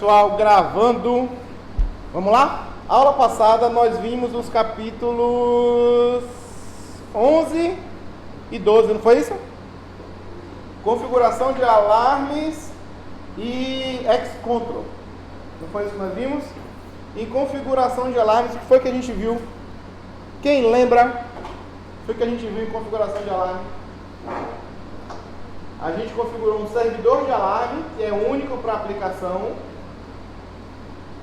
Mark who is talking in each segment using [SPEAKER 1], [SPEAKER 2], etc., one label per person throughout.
[SPEAKER 1] pessoal, gravando. Vamos lá? Aula passada nós vimos os capítulos 11 e 12, não foi isso? Configuração de alarmes e X-Control. Não foi isso que nós vimos? Em configuração de alarmes, o que foi que a gente viu? Quem lembra? O que foi que a gente viu em configuração de alarme? A gente configurou um servidor de alarme, que é único para a aplicação.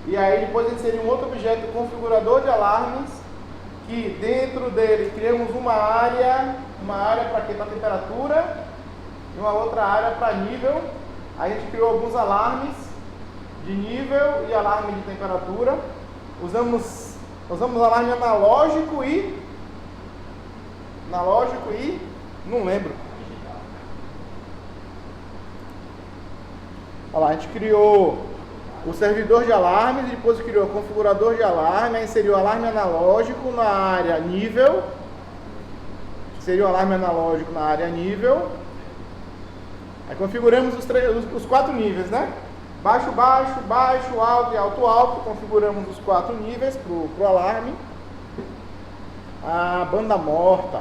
[SPEAKER 1] E aí depois a gente inseriu um outro objeto, configurador de alarmes, que dentro dele criamos uma área para quê? Para temperatura, e uma outra área para nível. Aí a gente criou alguns alarmes de nível e alarme de temperatura. Usamos alarme analógico e não lembro. Olha lá, a gente criou o servidor de alarmes, e depois criou o configurador de alarme, aí inseriu o alarme analógico na área nível. Inseriu o alarme analógico na área nível. Aí configuramos os 4 níveis, né? Baixo, baixo, baixo, alto e alto, alto. Configuramos os 4 níveis para o alarme. A banda morta.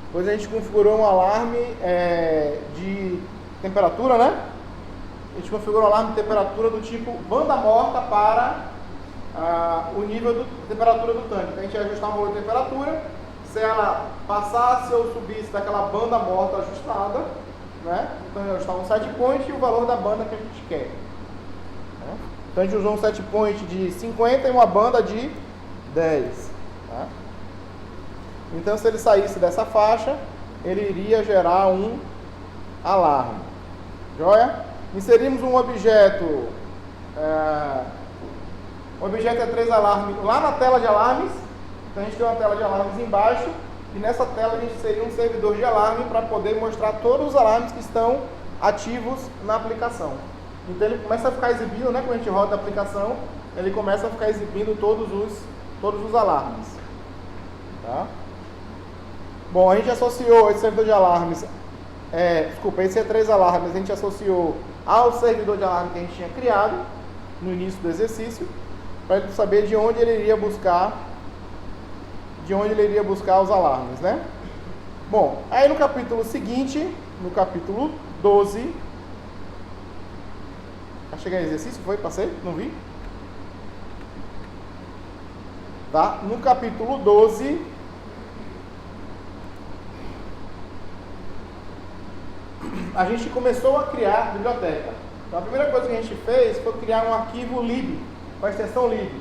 [SPEAKER 1] Depois a gente configurou um alarme de temperatura, né? A gente configurou o alarme de temperatura do tipo banda morta para o nível de temperatura do tanque. Então a gente ia ajustar o valor de temperatura. Se ela passasse ou subisse daquela banda morta ajustada, né? Então a gente ajustar um set point e o valor da banda que a gente quer. Então a gente usou um set point de 50 e uma banda de 10. Tá? Então se ele saísse dessa faixa, ele iria gerar um alarme. Joia? Inserimos um objeto. O objeto é 3 alarmes lá na tela de alarmes. Então a gente tem uma tela de alarmes embaixo. E nessa tela a gente inserir um servidor de alarme para poder mostrar todos os alarmes que estão ativos na aplicação. Então ele começa a ficar exibindo, né? Quando a gente roda a aplicação, ele começa a ficar exibindo todos os alarmes. Tá? Bom, a gente associou esse servidor de alarmes, esse é 3 alarmes, a gente associou ao servidor de alarme que a gente tinha criado no início do exercício, para ele saber de onde ele iria buscar os alarmes, né? Bom, aí no capítulo seguinte, no capítulo 12, cheguei em exercício, foi? Passei? Não vi? Tá? No capítulo 12, a gente começou a criar biblioteca. Então a primeira coisa que a gente fez foi criar um arquivo lib, com a extensão lib.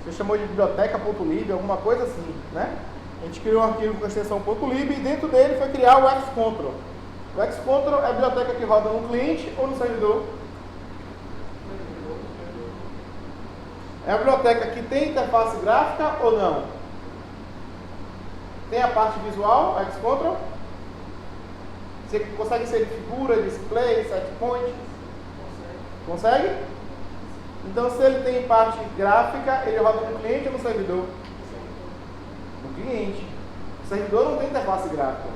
[SPEAKER 1] Você chamou de biblioteca.lib, alguma coisa assim, né? A gente criou um arquivo com a extensão .lib e dentro dele foi criar o Xcontrol. O Xcontrol é a biblioteca que roda no cliente ou no servidor? É a biblioteca que tem interface gráfica ou não? Tem a parte visual, o Xcontrol? Você consegue inserir figura, display, set point? Consegue? Então, se ele tem parte gráfica, ele roda no cliente ou no servidor? No cliente. O servidor não tem interface gráfica.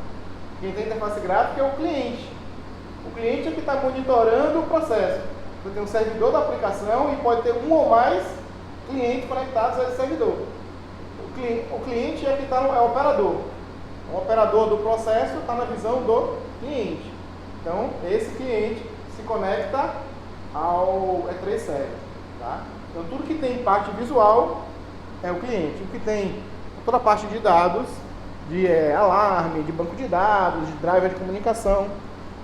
[SPEAKER 1] Quem tem interface gráfica é o cliente. O cliente é que está monitorando o processo. Você tem um servidor da aplicação e pode ter um ou mais clientes conectados a esse servidor. O cliente é que é o operador. O operador do processo está na visão do cliente. Então, esse cliente se conecta ao E3 Server. Tá? Então, tudo que tem parte visual é o cliente. O que tem toda a parte de dados, de alarme, de banco de dados, de driver de comunicação,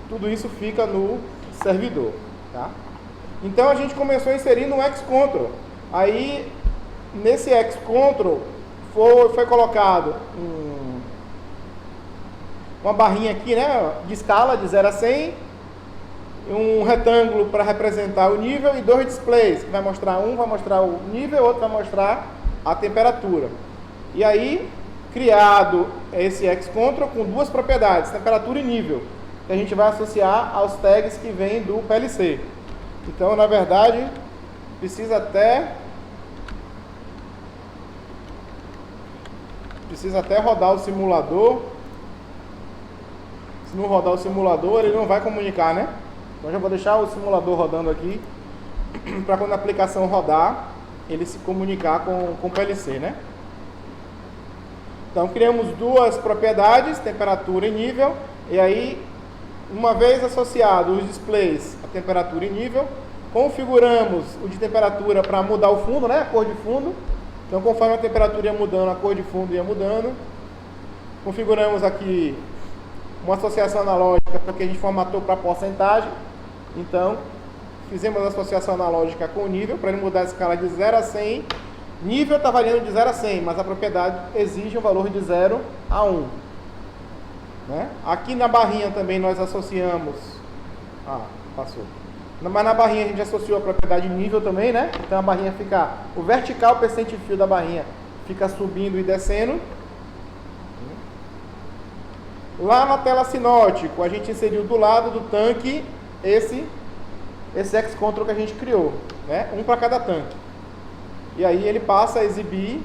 [SPEAKER 1] tudo isso fica no servidor. Tá? Então, a gente começou a inserir no Xcontrol. Aí, nesse Xcontrol, foi colocado uma barrinha aqui, né, de escala de 0 a 100, um retângulo para representar o nível e 2 displays, que vai mostrar vai mostrar o nível, outro vai mostrar a temperatura. E aí, criado esse Xcontrol com 2 propriedades, temperatura e nível, que a gente vai associar aos tags que vêm do PLC. Então, na verdade, precisa até rodar o simulador. Se não rodar o simulador, ele não vai comunicar, né? Então já vou deixar o simulador rodando aqui para quando a aplicação rodar, ele se comunicar com o PLC, né? Então, criamos duas propriedades, temperatura e nível, e aí, uma vez associado os displays a temperatura e nível, configuramos o de temperatura para mudar o fundo, né? A cor de fundo. Então, conforme a temperatura ia mudando, a cor de fundo ia mudando. Configuramos aqui uma associação analógica, porque a gente formatou para porcentagem. Então, fizemos a associação analógica com o nível, para ele mudar a escala de 0 a 100. Nível está variando de 0 a 100, mas a propriedade exige um valor de 0 a 1. Né? Aqui na barrinha também nós associamos... passou. Mas na barrinha a gente associou a propriedade nível também, né? Então a barrinha fica... O vertical percent fio da barrinha fica subindo e descendo. Lá na tela sinótico, a gente inseriu do lado do tanque esse X-Control que a gente criou, né? Um para cada tanque. E aí ele passa a exibir,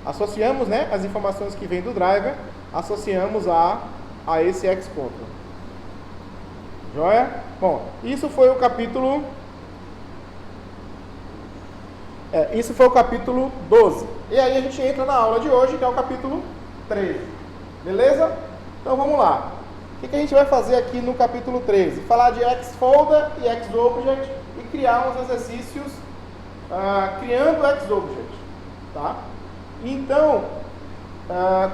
[SPEAKER 1] associamos, né, as informações que vêm do driver, associamos a esse X-Control. Joia? Bom, isso foi o capítulo... isso foi o capítulo 12. E aí a gente entra na aula de hoje, que é o capítulo 13. Beleza? Então vamos lá. O que a gente vai fazer aqui no capítulo 13? Falar de Xfolder e Xobject e criar uns exercícios criando Xobject. Tá? Então,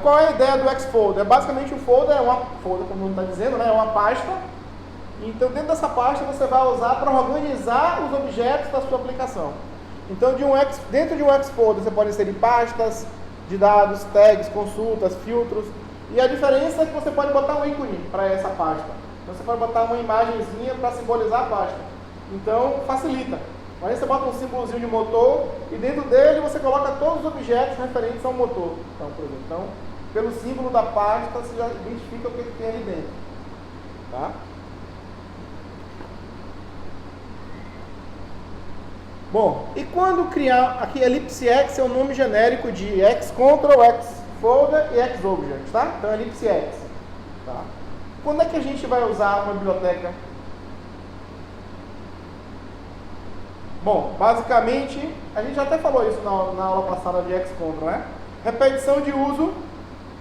[SPEAKER 1] qual é a ideia do Xfolder? Basicamente, o folder é uma folder, como o nome está dizendo, né? É uma pasta. Então, dentro dessa pasta, você vai usar para organizar os objetos da sua aplicação. Então, dentro de um Xfolder, você pode inserir pastas de dados, tags, consultas, filtros. E a diferença é que você pode botar um ícone para essa pasta. Então, você pode botar uma imagenzinha para simbolizar a pasta. Então, facilita. Aí você bota um símbolozinho de motor e dentro dele você coloca todos os objetos referentes ao motor. Então, por exemplo, pelo símbolo da pasta, você já identifica o que tem ali dentro. Tá? Bom, e quando criar... Aqui, Ellipse X é o nome genérico de Xcontrol, Xfolder e Xobject, tá? Então, Ellipse X. Tá? Quando é que a gente vai usar uma biblioteca? Bom, basicamente, a gente já até falou isso na aula passada de Xcontrol, né? Repetição de uso.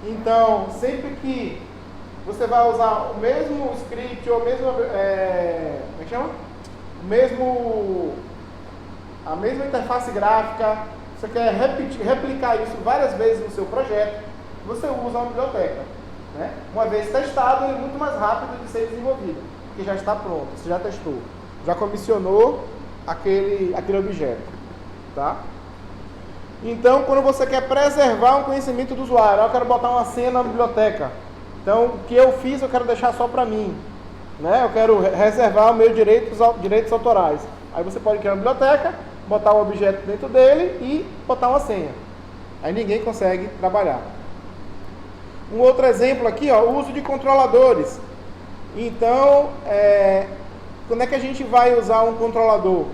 [SPEAKER 1] Então, sempre que você vai usar o mesmo script ou como é que chama? A mesma interface gráfica, você quer replicar isso várias vezes no seu projeto, você usa uma biblioteca. Né? Uma vez testado, ele é muito mais rápido de ser desenvolvido, porque já está pronto, você já testou, já comissionou aquele objeto. Tá? Então, quando você quer preservar um conhecimento do usuário, eu quero botar uma senha na biblioteca, então o que eu fiz eu quero deixar só para mim, né? Eu quero reservar os meus direitos autorais. Aí você pode criar uma biblioteca, botar um objeto dentro dele e botar uma senha. Aí ninguém consegue trabalhar. Um outro exemplo aqui, ó, o uso de controladores. Então, quando é que a gente vai usar um controlador?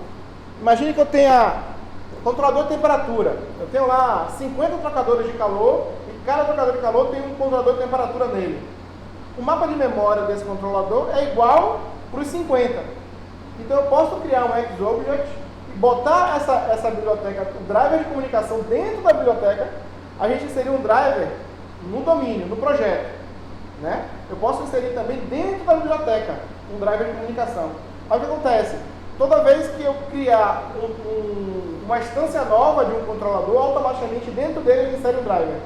[SPEAKER 1] Imagine que eu tenha controlador de temperatura. Eu tenho lá 50 trocadores de calor e cada trocador de calor tem um controlador de temperatura nele. O mapa de memória desse controlador é igual para os 50. Então eu posso criar um Xobject e botar essa biblioteca, o driver de comunicação dentro da biblioteca. A gente inserir um driver no domínio, no projeto. Né? Eu posso inserir também dentro da biblioteca um driver de comunicação. Aí o que acontece? Toda vez que eu criar uma instância nova de um controlador, automaticamente dentro dele ele insere um driver.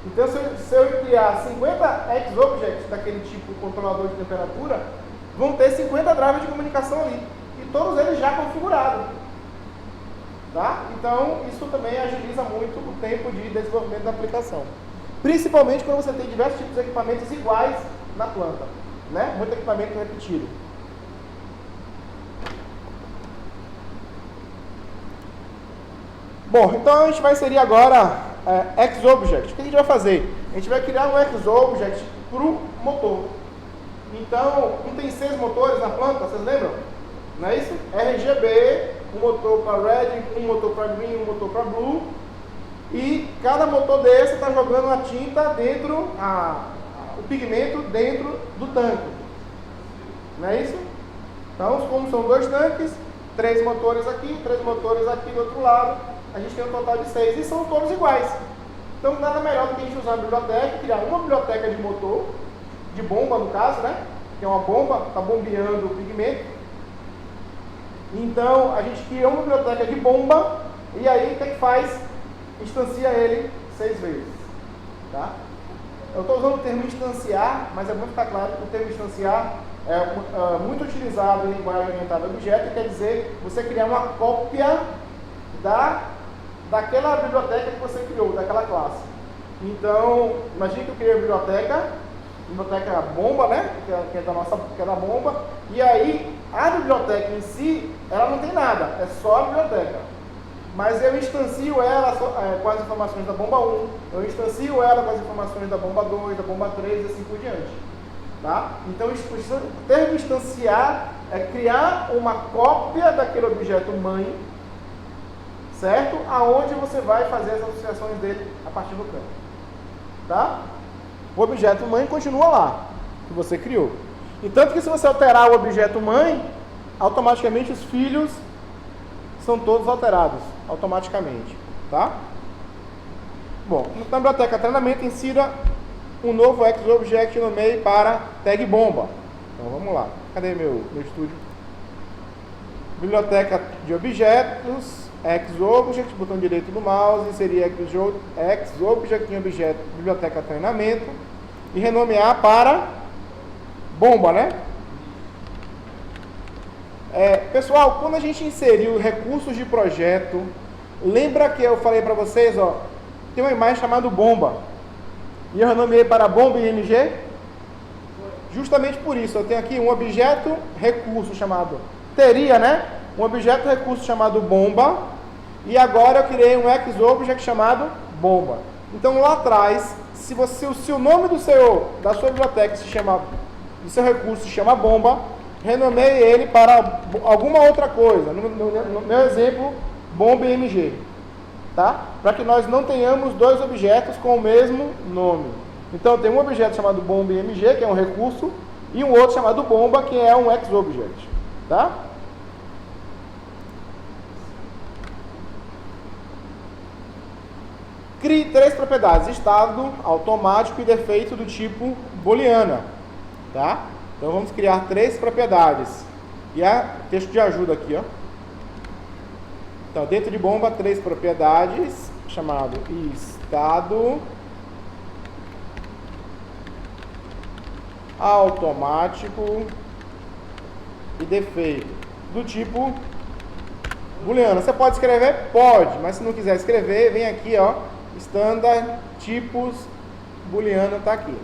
[SPEAKER 1] Então, se eu criar 50 Xobjects daquele tipo controlador de temperatura, vão ter 50 drivers de comunicação ali. E todos eles já configurados. Tá? Então, isso também agiliza muito o tempo de desenvolvimento da aplicação. Principalmente quando você tem diversos tipos de equipamentos iguais na planta. Né? Muito equipamento repetido. Bom, então a gente vai inserir agora Xobject. O que a gente vai fazer? A gente vai criar um Xobject para o motor. Então, não tem 6 motores na planta, vocês lembram? Não é isso? RGB, um motor para Red, um motor para Green, um motor para Blue. E cada motor desse está jogando a tinta dentro, o pigmento dentro do tanque. Não é isso? Então, como são 2 tanques, 3 motores aqui, 3 motores aqui do outro lado, a gente tem um total de 6 e são todos iguais. Então nada melhor do que a gente usar a biblioteca, criar uma biblioteca de motor, de bomba no caso, né? Que é uma bomba, está bombeando o pigmento. Então a gente cria uma biblioteca de bomba e aí o que é que faz? Instancia ele 6 vezes. Tá? Eu estou usando o termo instanciar, mas é bom ficar claro que o termo instanciar é muito utilizado em linguagem orientada a objeto, quer dizer você criar uma cópia daquela biblioteca que você criou, daquela classe. Então, imagine que eu criei a biblioteca bomba, né? Que é da bomba, e aí a biblioteca em si, ela não tem nada, é só a biblioteca. Mas eu instancio ela com as informações da bomba 1, eu instancio ela com as informações da bomba 2, da bomba 3 e assim por diante. Tá? Então, o termo instanciar é criar uma cópia daquele objeto mãe, certo? Aonde você vai fazer as associações dele a partir do campo. Tá? O objeto mãe continua lá, que você criou. E tanto que se você alterar o objeto mãe, automaticamente os filhos são todos alterados, automaticamente. Tá? Bom, na biblioteca treinamento, insira um novo XObject no meio para tag bomba. Então vamos lá. Cadê meu estúdio? Biblioteca de objetos, XObject, botão direito do mouse, inserir XObject em objeto, biblioteca treinamento e renomear para bomba, né? Pessoal, quando a gente inseriu recursos de projeto, lembra que eu falei para vocês, ó, tem uma imagem chamada bomba. E eu renomeei para bomba ING. Justamente por isso, eu tenho aqui um objeto recurso chamado, um objeto recurso chamado bomba, e agora eu criei um XObject chamado bomba. Então lá atrás, se o nome da sua biblioteca do seu recurso se chama bomba, renomeie ele para alguma outra coisa. No meu exemplo, bomba IMG. Tá? Para que nós não tenhamos 2 objetos com o mesmo nome. Então tem um objeto chamado bomba IMG, que é um recurso, e um outro chamado bomba, que é um XObject. Tá? Crie 3 propriedades: estado, automático e defeito do tipo booleana. Tá? Então vamos criar 3 propriedades. E texto de ajuda aqui, ó. Então, dentro de bomba, 3 propriedades, chamado estado, automático e defeito, do tipo booleano. Você pode escrever? Pode, mas se não quiser escrever, vem aqui, ó, standard, tipos, booleano tá aqui,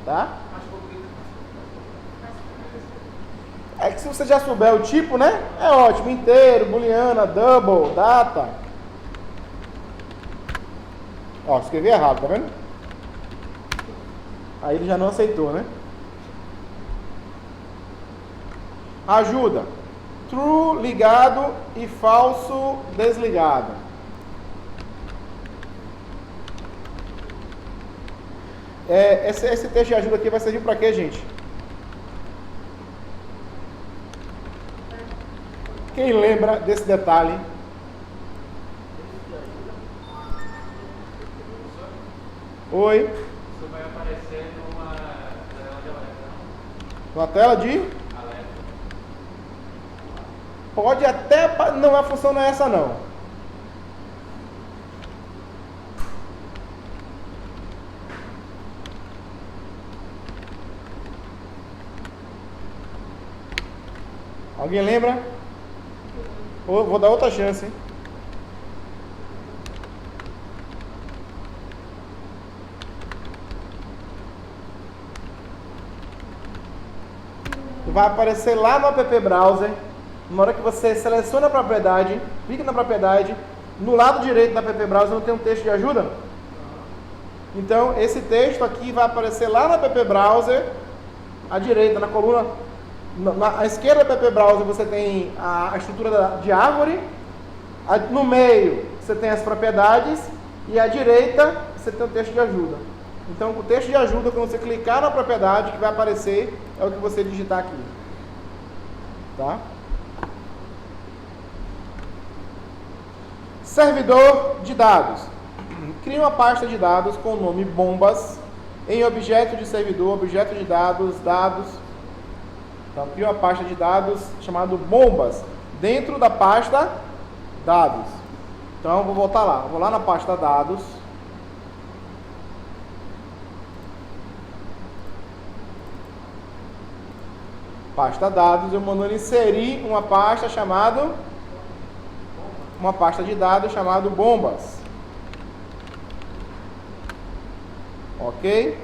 [SPEAKER 1] tá? É que se você já souber o tipo, né? É ótimo. Inteiro, booleana, double, data. Ó, escrevi errado, tá vendo? Aí ele já não aceitou, né? Ajuda. True ligado e falso desligado. Esse texto de ajuda aqui vai servir para quê, gente? Quem lembra desse detalhe? Oi?
[SPEAKER 2] Isso vai aparecer numa tela de alerta, não?
[SPEAKER 1] Uma tela de?
[SPEAKER 2] Alerta.
[SPEAKER 1] Pode até... Não, a função não é essa não. Alguém lembra? Vou dar outra chance, hein? Vai aparecer lá no app browser. Na hora que você seleciona a propriedade, clica na propriedade, no lado direito da app browser não tem um texto de ajuda? Então esse texto aqui vai aparecer lá no app browser, à direita, na coluna. À esquerda do app browser você tem a estrutura de árvore, no meio você tem as propriedades e à direita você tem o texto de ajuda. Então o texto de ajuda, quando você clicar na propriedade, que vai aparecer é o que você digitar aqui. Tá? Servidor de dados. Cria uma pasta de dados com o nome bombas em objeto de servidor, objeto de dados, dados. Então, cria uma pasta de dados chamada bombas dentro da pasta dados. Então, eu vou voltar lá. Vou lá na pasta dados. Pasta dados, eu mandando inserir uma pasta de dados chamada bombas. Ok?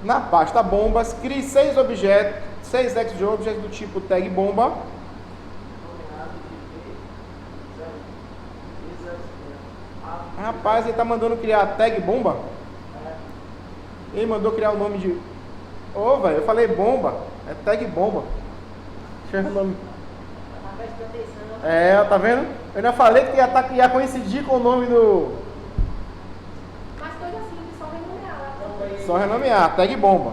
[SPEAKER 1] Na pasta bombas, crie 6 XObjects do tipo tag bomba. Rapaz, ele está mandando criar tag bomba? Ele mandou criar o nome de... Ô, velho, eu falei bomba. É tag bomba. Deixa eu ver o nome. É, tá vendo? Eu ainda falei que ia coincidir com o nome do...
[SPEAKER 3] Mas coisa simples, só renomear.
[SPEAKER 1] Só renomear, tag bomba.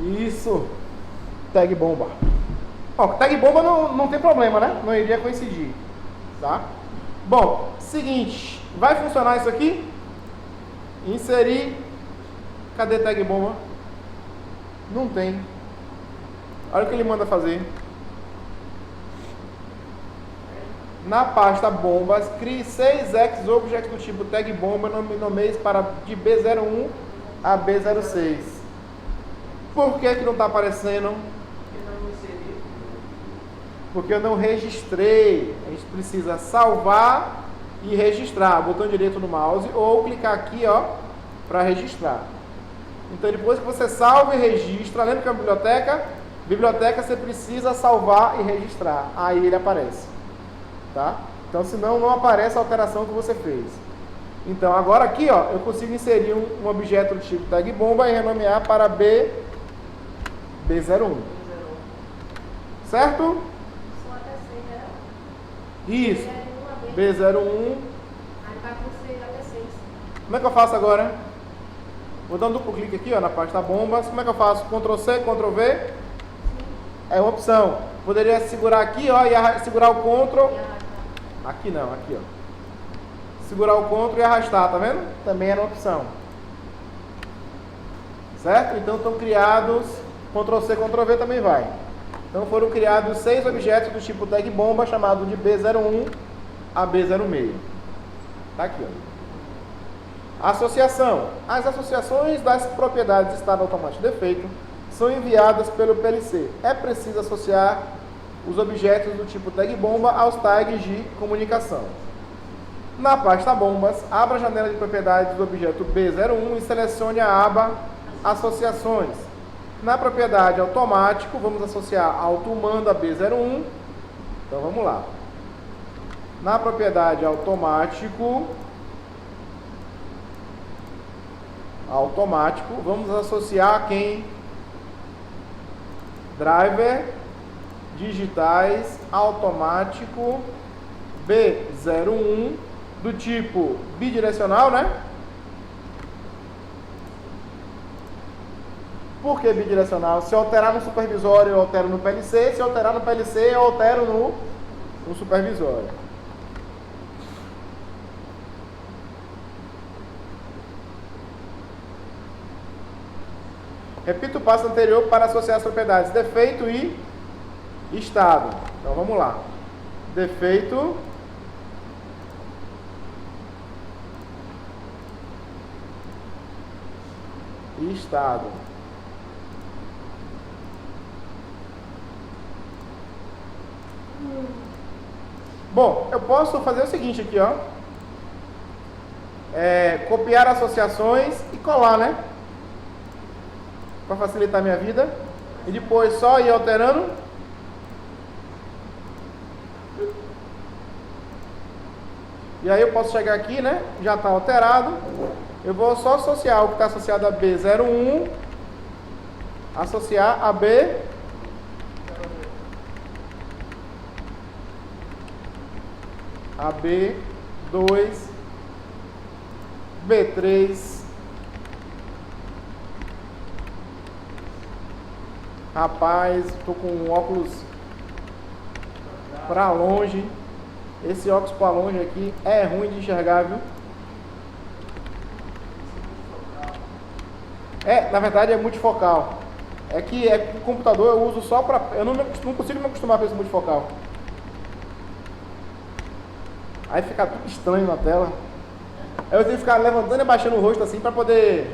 [SPEAKER 1] Isso. Tag bomba. Ó, tag bomba não tem problema, né? Não iria coincidir. Tá? Bom, seguinte. Vai funcionar isso aqui? Inserir. Cadê tag bomba? Não tem. Olha o que ele manda fazer. Na pasta bombas, crie 6 XObjects do tipo tag bomba, nomeie para de B01 a B06. Por que não está aparecendo? Porque eu não registrei. A gente precisa salvar e registrar. Botão direito no mouse ou clicar aqui, ó, para registrar. Então, depois que você salva e registra, lembra que é uma biblioteca? Biblioteca você precisa salvar e registrar. Aí ele aparece. Tá? Então, senão não aparece a alteração que você fez. Então, agora aqui, ó, eu consigo inserir um objeto do tipo tag bomba e renomear para B01. Certo?
[SPEAKER 3] Só até 6, né?
[SPEAKER 1] Isso.
[SPEAKER 3] B01.
[SPEAKER 1] B01.
[SPEAKER 3] Aí vai com 6 até 6.
[SPEAKER 1] Como é que eu faço agora? Vou dar um duplo clique aqui, ó, na pasta bombas. Como é que eu faço? Ctrl C, Ctrl V. É uma opção. Poderia segurar aqui, ó, e segurar o Ctrl. Aqui não, aqui, ó. Segurar o Ctrl e arrastar, tá vendo? Também era uma opção. Certo? Então estão criados. Ctrl C, Ctrl V também vai. Então foram criados 6 objetos do tipo tag bomba, chamado de B01 a B06. Tá aqui, ó. Associação. As associações das propriedades de estado automático defeito são enviadas pelo PLC. É preciso associar os objetos do tipo tag bomba aos tags de comunicação. Na pasta bombas, abra a janela de propriedades do objeto B01 e selecione a aba Associações. Na propriedade automático, vamos associar automando a B01. Então vamos lá. Na propriedade automático, vamos associar a quem? Driver digitais automático B01 do tipo bidirecional, né? Por que bidirecional? Se eu alterar no supervisório, eu altero no PLC. Se eu alterar no PLC, eu altero no supervisório. Repita o passo anterior para associar as propriedades defeito e estado. Então vamos lá. Defeito e estado. Bom, eu posso fazer o seguinte aqui, ó. Copiar associações e colar, né? Para facilitar a minha vida. E depois só ir alterando. E aí eu posso chegar aqui, né? Já está alterado. Eu vou só associar o que está associado a B01. Associar a B. A B2. B3. Rapaz, tô com um óculos pra longe. Esse óculos pra longe aqui é ruim de enxergar, viu? Na verdade é multifocal. É que o computador eu uso só pra... Eu não consigo me acostumar com esse multifocal. Aí fica tudo estranho na tela. Aí eu tenho que ficar levantando e baixando o rosto assim pra poder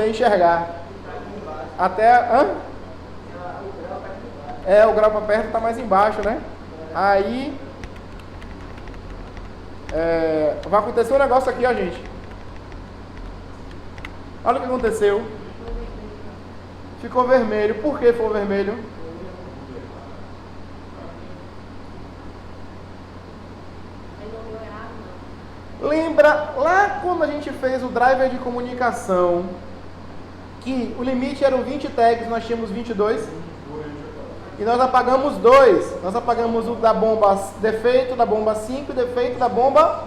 [SPEAKER 1] enxergar. Até... o grau pra perto tá mais embaixo, né? Aí... vai acontecer um negócio aqui, ó, gente. Olha o que aconteceu. Ficou vermelho. Por que ficou vermelho? Lembra lá quando a gente fez o driver de comunicação que o limite eram 20 tags, nós tínhamos 22? E nós apagamos 2. Nós apagamos o da bomba defeito, da bomba 5 e defeito da bomba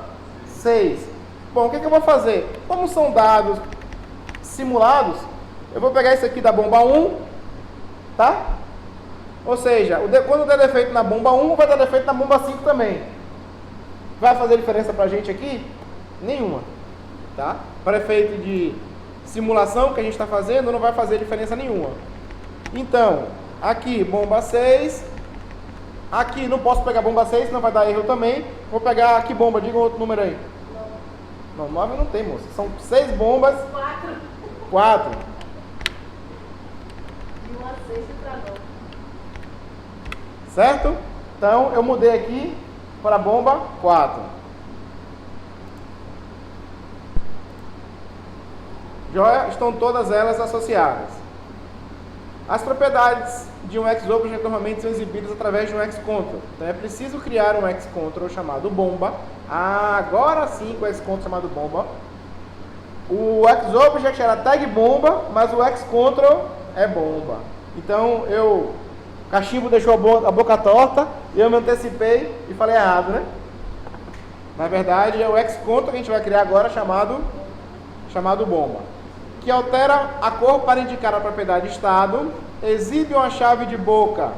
[SPEAKER 1] 6. Bom, o que eu vou fazer? Como são dados simulados, eu vou pegar esse aqui da bomba 1, tá? Ou seja, quando der defeito na bomba 1, vai dar defeito na bomba 5 também. Vai fazer diferença pra gente aqui? Nenhuma, tá? Para efeito de simulação que a gente está fazendo, não vai fazer diferença nenhuma. Então, aqui bomba 6, aqui não posso pegar bomba 6, senão vai dar erro também. Vou pegar aqui bomba, diga outro número aí. Não, 9 não tem, moça. São 6 bombas. 4.
[SPEAKER 3] De 1 a 6 para 9.
[SPEAKER 1] Certo? Então, eu mudei aqui para a bomba 4. Joia? Estão todas elas associadas. As propriedades de um XObject normalmente são exibidas através de um XControl. Então é preciso criar um XControl chamado bomba. Agora sim com o XControl chamado bomba. O XObject era tag bomba, mas o XControl é bomba. Então o cachimbo deixou a boca torta e eu me antecipei e falei errado, né? Na verdade é o XControl que a gente vai criar agora chamado bomba, que altera a cor para indicar a propriedade estado, exibe uma chave de boca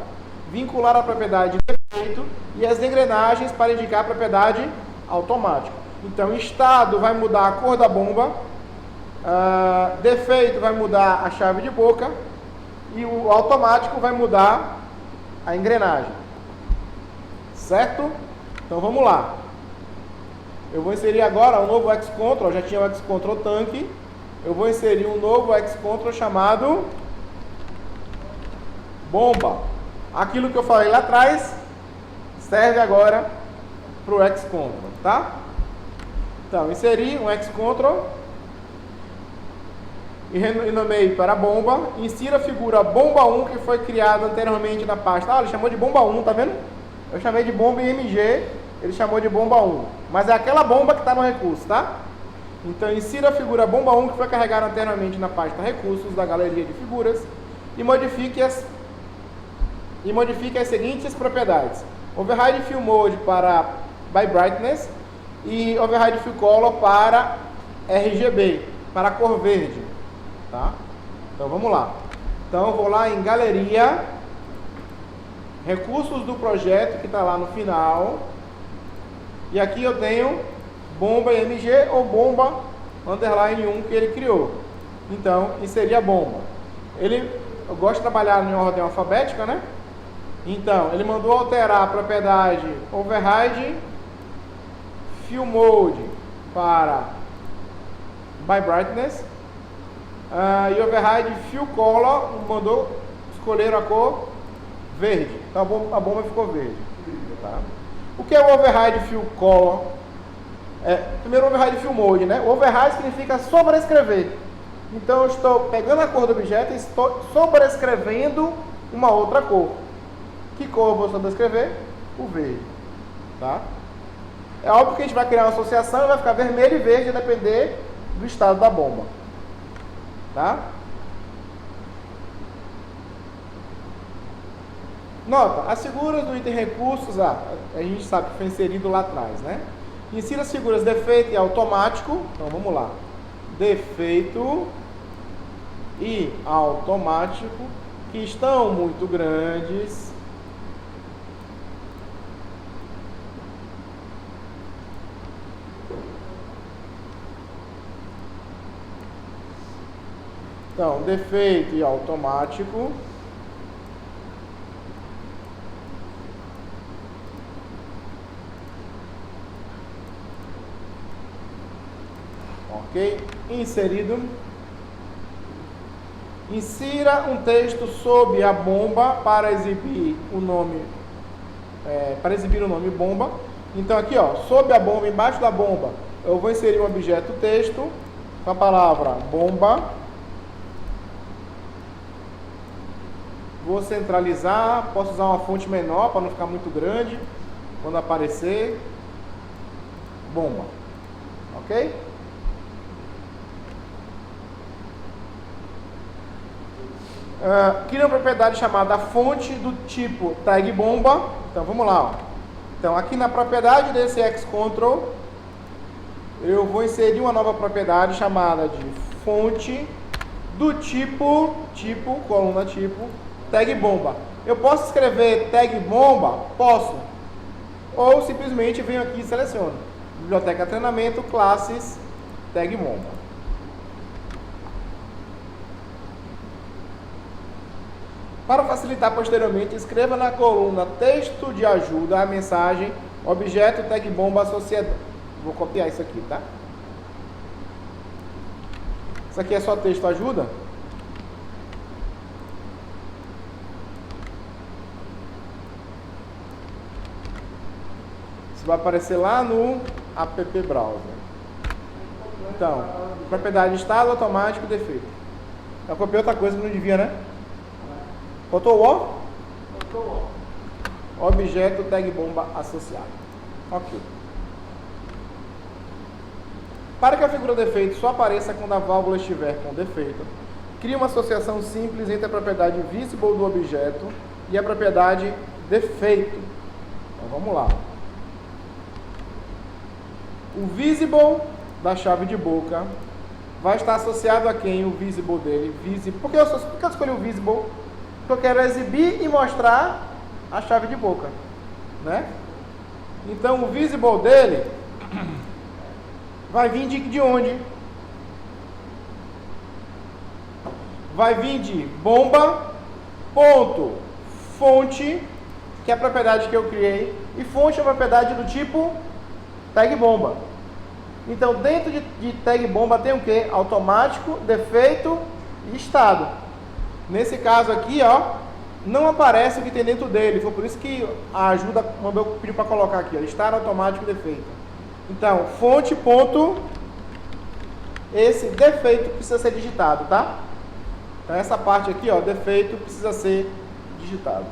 [SPEAKER 1] vincular a propriedade defeito e as engrenagens para indicar a propriedade automática. Então estado vai mudar a cor da bomba, defeito vai mudar a chave de boca e o automático vai mudar a engrenagem. Certo? Então vamos lá. Eu vou inserir agora um novo XControl, já tinha o XControl tanque. Eu vou inserir um novo XControl chamado bomba. Aquilo que eu falei lá atrás serve agora para o XControl, tá? Então, inseri um XControl e renomeei para bomba. Insira a figura bomba 1 que foi criada anteriormente na pasta. Ele chamou de bomba 1, tá vendo? Eu chamei de bomba IMG, ele chamou de bomba 1. Mas é aquela bomba que está no recurso, tá? Então, insira a figura bomba 1 que foi carregada anteriormente na pasta recursos da galeria de figuras e modifique as seguintes propriedades: override fill mode para by brightness e override fill color para RGB, para cor verde, tá? Então vamos lá. Então eu vou lá em galeria, recursos do projeto que está lá no final, e aqui eu tenho bomba IMG ou bomba underline 1 que ele criou. Então inserir a bomba. Eu gosto de trabalhar em ordem alfabética, né? Então, ele mandou alterar a propriedade override fill mode para by brightness e override fill color, mandou escolher a cor verde. Então a bomba ficou verde, tá? O que é o override fill color? Primeiro o override fill mode, né? O override significa sobrescrever. Então eu estou pegando a cor do objeto e estou sobrescrevendo uma outra cor. Que cor eu vou sobrescrever? O verde, tá? É óbvio que a gente vai criar uma associação e vai ficar vermelho e verde a depender do estado da bomba, tá? Nota, as figuras do item recursos, a gente sabe que foi inserido lá atrás, né? Insira as figuras defeito e automático. Então vamos lá. Defeito e automático que estão muito grandes, então, defeito e automático. Ok? Inserido. Insira um texto sob a bomba para exibir o nome, bomba. Então aqui, ó, sob a bomba, embaixo da bomba, eu vou inserir um objeto texto com a palavra bomba. Vou centralizar, posso usar uma fonte menor para não ficar muito grande quando aparecer. Bomba. Ok? Cria uma propriedade chamada fonte do tipo tag bomba. Então vamos lá. Ó. Então aqui na propriedade desse xControl, eu vou inserir uma nova propriedade chamada de fonte do tipo, coluna tipo, tag bomba. Eu posso escrever tag bomba? Posso. Ou simplesmente venho aqui e seleciono. Biblioteca treinamento, classes, tag bomba. Para facilitar posteriormente, escreva na coluna texto de ajuda a mensagem objeto tag bomba associado. Vou copiar isso aqui, tá? Isso aqui é só texto ajuda. Isso vai aparecer lá no app browser. Então, propriedade estado automático defeito. Eu copiei outra coisa que não devia, né? Faltou o? Objeto tag bomba associado. Ok. Para que a figura defeito só apareça quando a válvula estiver com defeito, crie uma associação simples entre a propriedade visible do objeto e a propriedade defeito. Então vamos lá. O visible da chave de boca vai estar associado a quem? O visible dele. Por que eu escolhi o visible? Porque eu quero exibir e mostrar a chave de boca, né? Então o visible dele vai vir de onde? Vai vir de bomba, ponto, fonte, que é a propriedade que eu criei, e fonte é a propriedade do tipo tag bomba. Então dentro de tag bomba tem o que? Automático, defeito e estado. Nesse caso aqui, ó, não aparece o que tem dentro dele. Foi por isso que a ajuda mandou pedir para colocar aqui, ó, estar automático defeito. Então, fonte, ponto, esse defeito precisa ser digitado, tá? Então essa parte aqui, ó, defeito precisa ser digitado.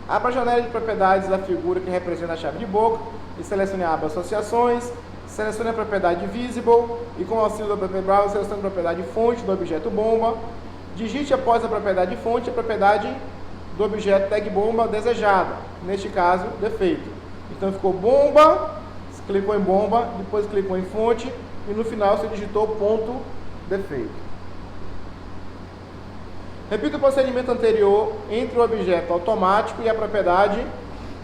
[SPEAKER 1] Abra a janela de propriedades da figura que representa a chave de boca e selecione a aba associações, selecione a propriedade visible e com o auxílio do app browser selecione a propriedade fonte do objeto bomba. Digite após a propriedade fonte a propriedade do objeto tag bomba desejada, neste caso, defeito. Então ficou bomba, clicou em bomba, depois clicou em fonte e no final você digitou ponto defeito. Repita o procedimento anterior entre o objeto automático e a propriedade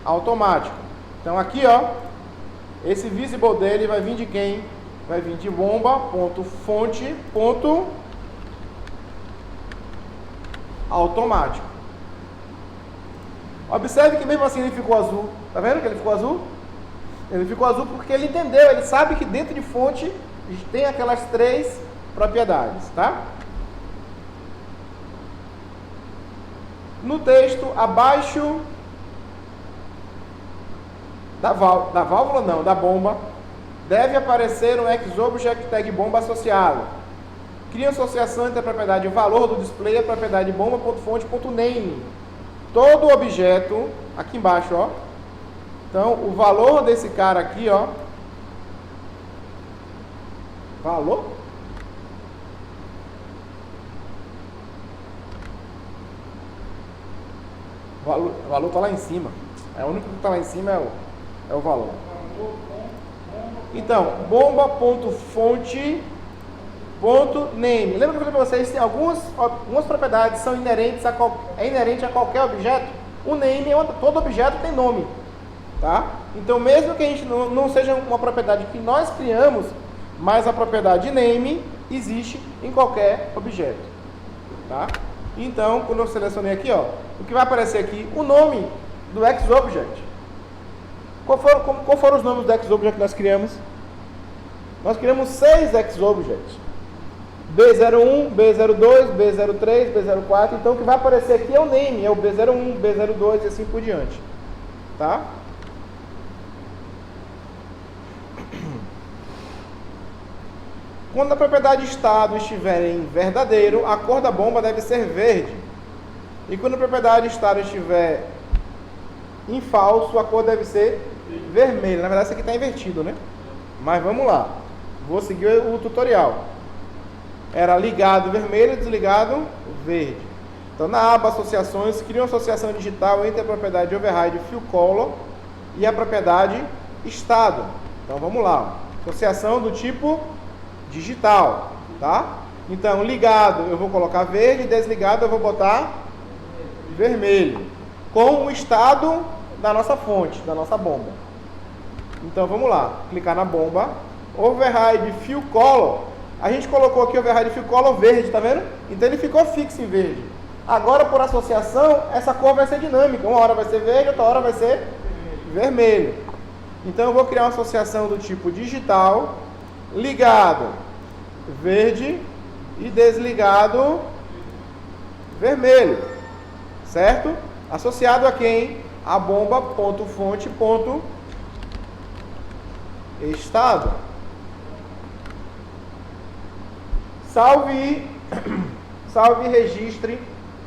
[SPEAKER 1] automática. Então aqui, ó, esse visible dele vai vir de quem? Vai vir de bomba, ponto, fonte, ponto, automático. Observe que mesmo assim ele ficou azul. Tá vendo que ele ficou azul? Ele ficou azul porque ele entendeu, ele sabe que dentro de fonte tem aquelas três propriedades, tá? No texto, abaixo da válvula não, da bomba, deve aparecer um xObject tag bomba associado. Cria associação entre a propriedade valor do display e a propriedade bomba.fonte.name. Todo objeto, aqui embaixo, ó. Então, o valor desse cara aqui, ó. Valor? O valor está lá em cima. É o único que está lá em cima é o valor. Então, bomba.fonte.name. Lembra que eu falei para vocês que algumas propriedades são inerente a qualquer objeto? O name, todo objeto tem nome. Tá? Então, mesmo que a gente não seja uma propriedade que nós criamos, mas a propriedade name existe em qualquer objeto. Tá? Então, quando eu selecionei aqui, ó, o que vai aparecer aqui? O nome do XObject. Qual foram os nomes do XObject que nós criamos? Nós criamos 6 XObjects. B01, B02, B03, B04. Então, o que vai aparecer aqui é o name, é o B01, B02 e assim por diante. Tá? Quando a propriedade estado estiver em verdadeiro, a cor da bomba deve ser verde. E quando a propriedade estado estiver em falso, a cor deve ser vermelha. Na verdade, isso aqui está invertido, né? Mas vamos lá. Vou seguir o tutorial. Era ligado vermelho, desligado verde. Então, na aba associações, cria uma associação digital entre a propriedade override fillColor e a propriedade estado. Então, vamos lá. Associação do tipo digital, tá? Então, ligado eu vou colocar verde, desligado eu vou botar vermelho, com o estado da nossa fonte, da nossa bomba. Então, vamos lá. Clicar na bomba. Override fillColor. A gente colocou aqui o override fillColor verde, tá vendo? Então, ele ficou fixo em verde. Agora, por associação, essa cor vai ser dinâmica. Uma hora vai ser verde, outra hora vai ser vermelho. Então, eu vou criar uma associação do tipo digital, ligado verde e desligado vermelho. Certo? Associado a quem? A bomba.fonte.estado. Salve e registre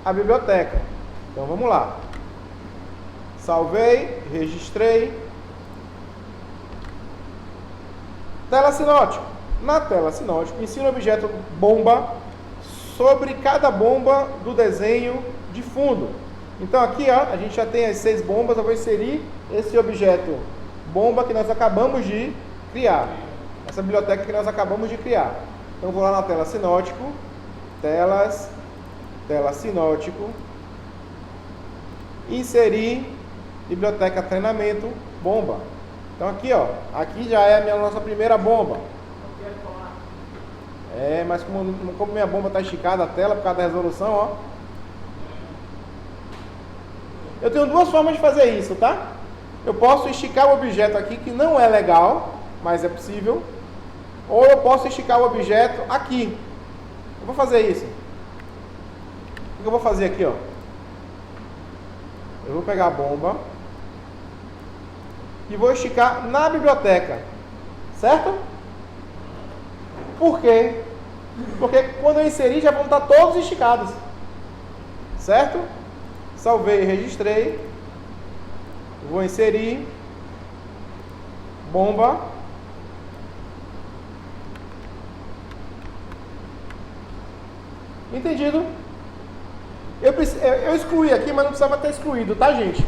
[SPEAKER 1] a biblioteca. Então vamos lá. Salvei, registrei. Tela sinótico. Na tela sinótico, ensino o objeto bomba sobre cada bomba do desenho de fundo. Então aqui, ó, a gente já tem as 6 bombas. Eu vou inserir esse objeto bomba que nós acabamos de criar. Essa biblioteca que nós acabamos de criar. Então vou lá na tela sinótico, tela sinótico, inserir biblioteca treinamento bomba. Então aqui, ó, aqui já é a nossa primeira bomba. Mas como minha bomba está esticada a tela por causa da resolução, ó. Eu tenho 2 formas de fazer isso, tá? Eu posso esticar o objeto aqui, que não é legal, mas é possível. Ou eu posso esticar o objeto aqui. Eu vou fazer isso. O que eu vou fazer aqui, ó? Eu vou pegar a bomba e vou esticar na biblioteca. Certo? Por quê? Porque quando eu inserir já vão estar todos esticados. Certo? Salvei e registrei. Vou inserir bomba. Entendido? Eu excluí aqui, mas não precisava ter excluído, tá, gente?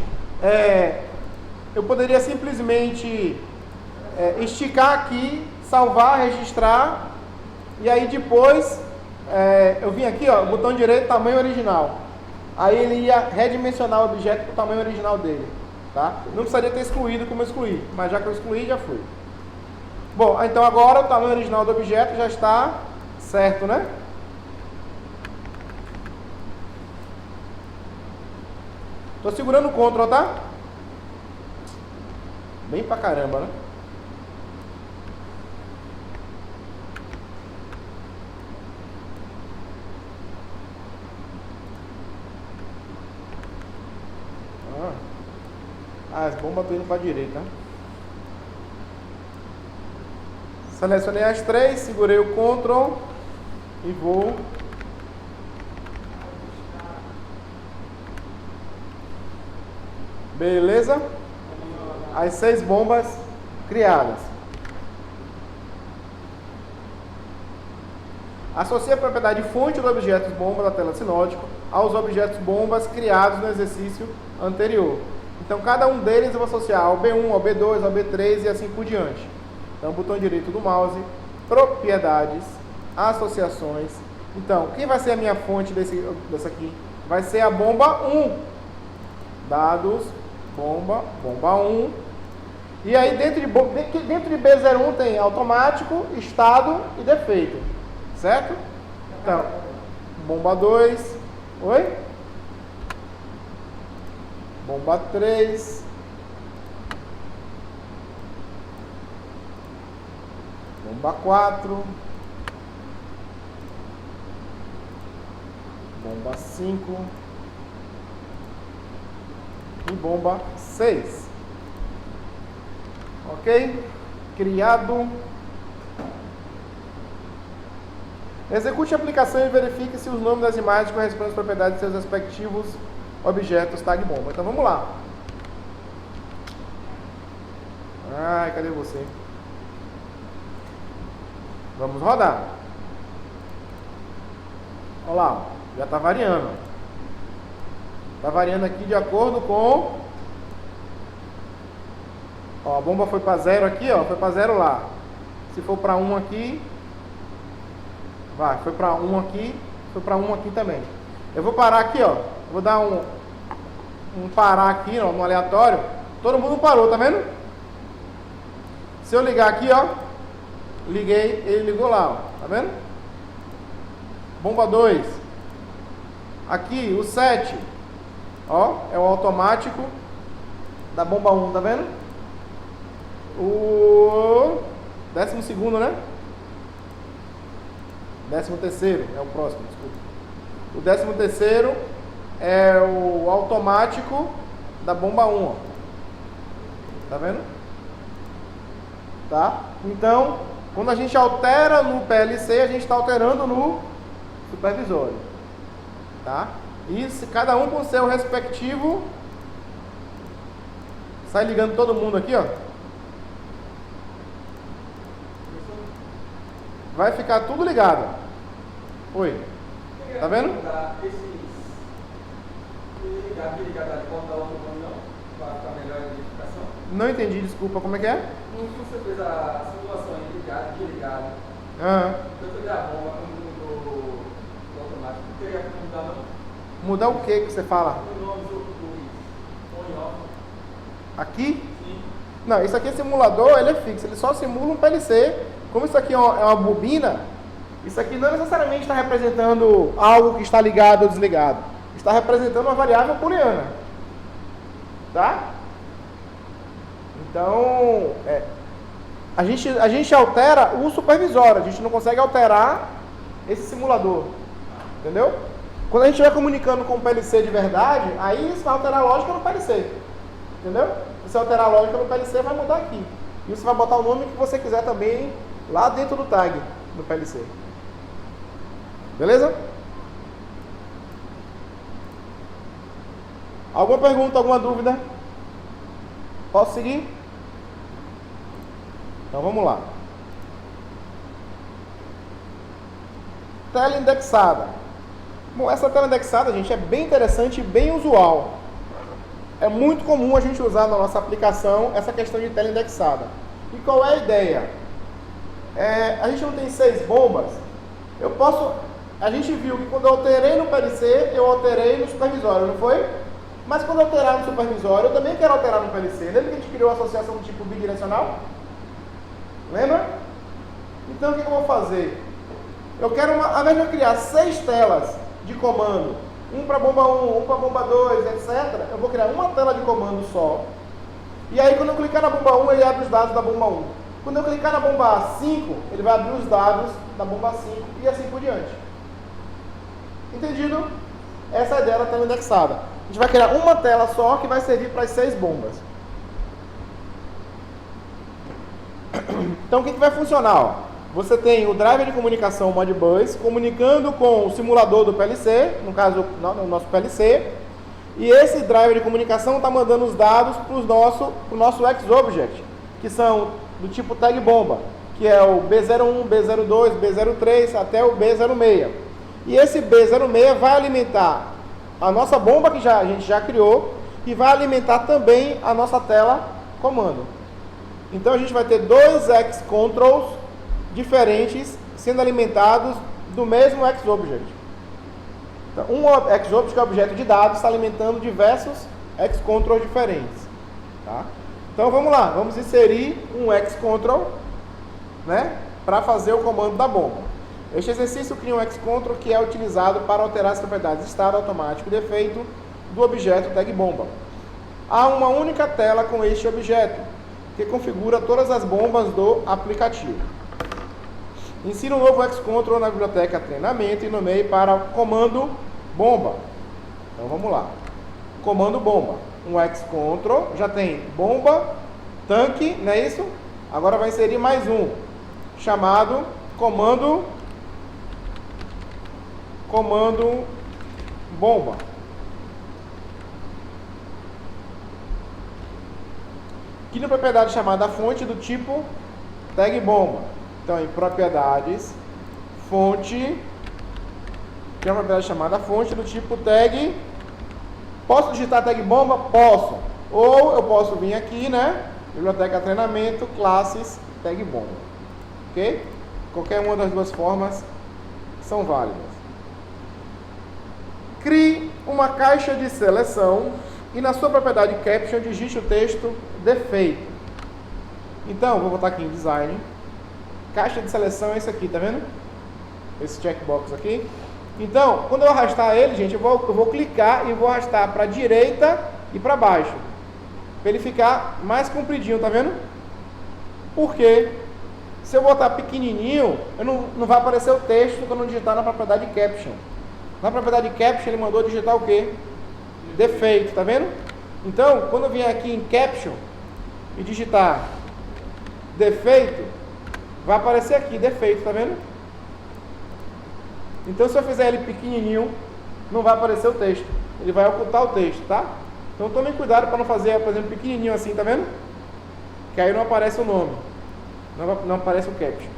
[SPEAKER 1] Eu poderia simplesmente esticar aqui, salvar, registrar, e aí depois eu vim aqui, ó, botão direito, tamanho original. Aí ele ia redimensionar o objeto para o tamanho original dele, tá? Não precisaria ter excluído como eu excluí, mas já que eu excluí, já foi. Bom, então agora o tamanho original do objeto já está certo, né? Tô segurando o Ctrl, tá? Bem pra caramba, né? As bombas estão indo pra direita. Selecionei as 3, segurei o Ctrl e vou beleza? As 6 bombas criadas. Associe a propriedade fonte do objeto bomba da tela sinótico aos objetos bombas criados no exercício anterior. Então, cada um deles eu vou associar ao B1, ao B2, ao B3 e assim por diante. Então, botão direito do mouse, propriedades, associações. Então, quem vai ser a minha fonte dessa aqui? Vai ser a bomba 1. Dados, bomba 1. E aí, dentro de B01 tem automático, estado e defeito. Certo? Então, bomba 2. Oi? Bomba 3. Bomba 4. Bomba 5. E bomba 6. Ok? Criado. Execute a aplicação e verifique se os nomes das imagens correspondem às propriedades de seus respectivos objetos tag bomba. Então vamos lá. Ai, cadê você? Vamos rodar. Olha lá, já está variando. Está variando aqui de acordo com... Ó, a bomba foi para 0 aqui, ó, foi para 0 lá. Se for para 1 aqui... Vai, foi para 1 aqui, foi para 1 aqui também. Eu vou parar aqui, ó. Vou dar um parar aqui, ó, no aleatório. Todo mundo parou, tá vendo? Se eu ligar aqui, ó. Liguei, ele ligou lá, ó. Tá vendo? Bomba 2. Aqui, o 7. Ó, é o automático da bomba 1, tá vendo? O 12º, né? 13º é o próximo, desculpa. O 13º é o automático da bomba 1, ó. Tá vendo? Tá? Então, quando a gente altera no PLC, a gente está alterando no supervisório. Tá? E cada um com seu respectivo. Sai ligando todo mundo aqui, ó. Vai ficar tudo ligado. Oi. Tá vendo? Não entendi, desculpa. Como é que é?
[SPEAKER 4] Você fez a simulação aí ligado, desligado. Eu peguei a bomba do automático. Não teria como mudar, não?
[SPEAKER 1] Mudar o que você fala?
[SPEAKER 4] O nome do on e off.
[SPEAKER 1] Aqui?
[SPEAKER 4] Sim.
[SPEAKER 1] Não, isso aqui é simulador, ele é fixo. Ele só simula um PLC. Como isso aqui é uma bobina, isso aqui não necessariamente está representando algo que está ligado ou desligado. Está representando uma variável booleana. Tá? Então, a gente altera o supervisório, a gente não consegue alterar esse simulador. Entendeu? Quando a gente estiver comunicando com o PLC de verdade, aí você vai alterar a lógica no PLC. Entendeu? Se você alterar a lógica no PLC, vai mudar aqui. E você vai botar o nome que você quiser também lá dentro do tag do PLC. Beleza? Alguma pergunta, alguma dúvida? Posso seguir? Então vamos lá. Tela indexada. Bom, essa tela indexada, gente, é bem interessante e bem usual. É muito comum a gente usar na nossa aplicação essa questão de tela indexada. E qual é a ideia? A gente não tem 6 bombas. A gente viu que quando eu alterei no PLC, eu alterei no supervisório, não foi? Mas quando eu alterar no supervisório, eu também quero alterar no PLC. Lembra que a gente criou a associação do tipo bidirecional? Lembra? Então o que eu vou fazer? Eu quero, ao invés de eu criar 6 telas de comando, um para bomba 1, um para bomba 2, etc., eu vou criar uma tela de comando só. E aí quando eu clicar na bomba 1, ele abre os dados da bomba 1. Quando eu clicar na bomba 5, ele vai abrir os dados da bomba 5 e assim por diante. Entendido? Essa é a ideia da tela indexada. A gente vai criar uma tela só que vai servir para as 6 bombas. Então o que vai funcionar? Ó? Você tem o driver de comunicação Modbus comunicando com o simulador do PLC, no caso o nosso PLC, e esse driver de comunicação está mandando os dados para o nosso XObject, que são do tipo tag bomba, que é o B01, B02, B03 até o B06. E esse B06 vai alimentar a nossa bomba que a gente já criou, que vai alimentar também a nossa tela comando. Então a gente vai ter dois xcontrols diferentes sendo alimentados do mesmo xobject. Então, um xobject, que é objeto de dados, está alimentando diversos xcontrols diferentes. Tá? Então vamos lá, vamos inserir um xcontrol, né, para fazer o comando da bomba. Este exercício cria um xcontrol que é utilizado para alterar as propriedades estado automático e defeito do objeto tag bomba. Há uma única tela com este objeto, que configura todas as bombas do aplicativo. Insira um novo xcontrol na biblioteca treinamento e nomeie para comando bomba. Então vamos lá. Comando bomba. Um xcontrol, já tem bomba, tanque, não é isso? Agora vai inserir mais um, chamado comando bomba. Aqui na propriedade chamada fonte do tipo tag bomba. Então, em propriedades, fonte, tem uma propriedade chamada fonte do tipo tag. Posso digitar tag bomba? Posso. Ou eu posso vir aqui, né? Biblioteca treinamento, classes, tag bomba. Ok? Qualquer uma das duas formas são válidas. Crie uma caixa de seleção e na sua propriedade caption digite o texto defeito. Então, vou botar aqui em design. Caixa de seleção é esse aqui, tá vendo? Esse checkbox aqui. Então, quando eu arrastar ele, gente, eu vou clicar e vou arrastar para a direita e para baixo. Para ele ficar mais compridinho, tá vendo? Porque se eu botar pequenininho, não vai aparecer o texto quando eu digitar na propriedade caption. Na propriedade caption ele mandou digitar o quê? Defeito, tá vendo? Então, quando eu vier aqui em caption e digitar defeito, vai aparecer aqui defeito, tá vendo? Então, se eu fizer ele pequenininho, não vai aparecer o texto. Ele vai ocultar o texto, tá? Então, tome cuidado para não fazer, por exemplo, pequenininho assim, tá vendo? Que aí não aparece o nome. Não aparece o caption.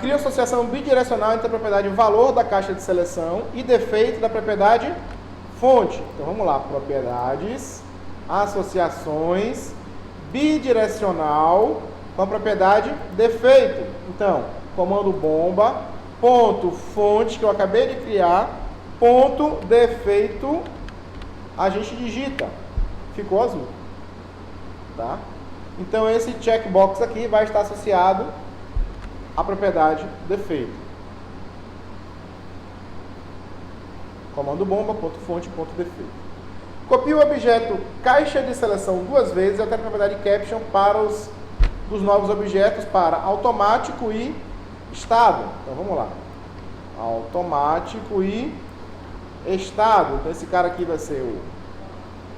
[SPEAKER 1] Cria associação bidirecional entre a propriedade valor da caixa de seleção e defeito da propriedade fonte. Então, vamos lá. Propriedades, associações, bidirecional com a propriedade defeito. Então, comando bomba, ponto fonte, que eu acabei de criar, ponto defeito, a gente digita. Ficou azul. Tá? Então, esse checkbox aqui vai estar associado à propriedade defeito. Comando bomba, ponto fonte, ponto defeito. Copie o objeto caixa de seleção duas vezes e altera a propriedade caption para dos novos objetos para automático e estado. Então vamos lá. Automático e estado. Então esse cara aqui vai ser o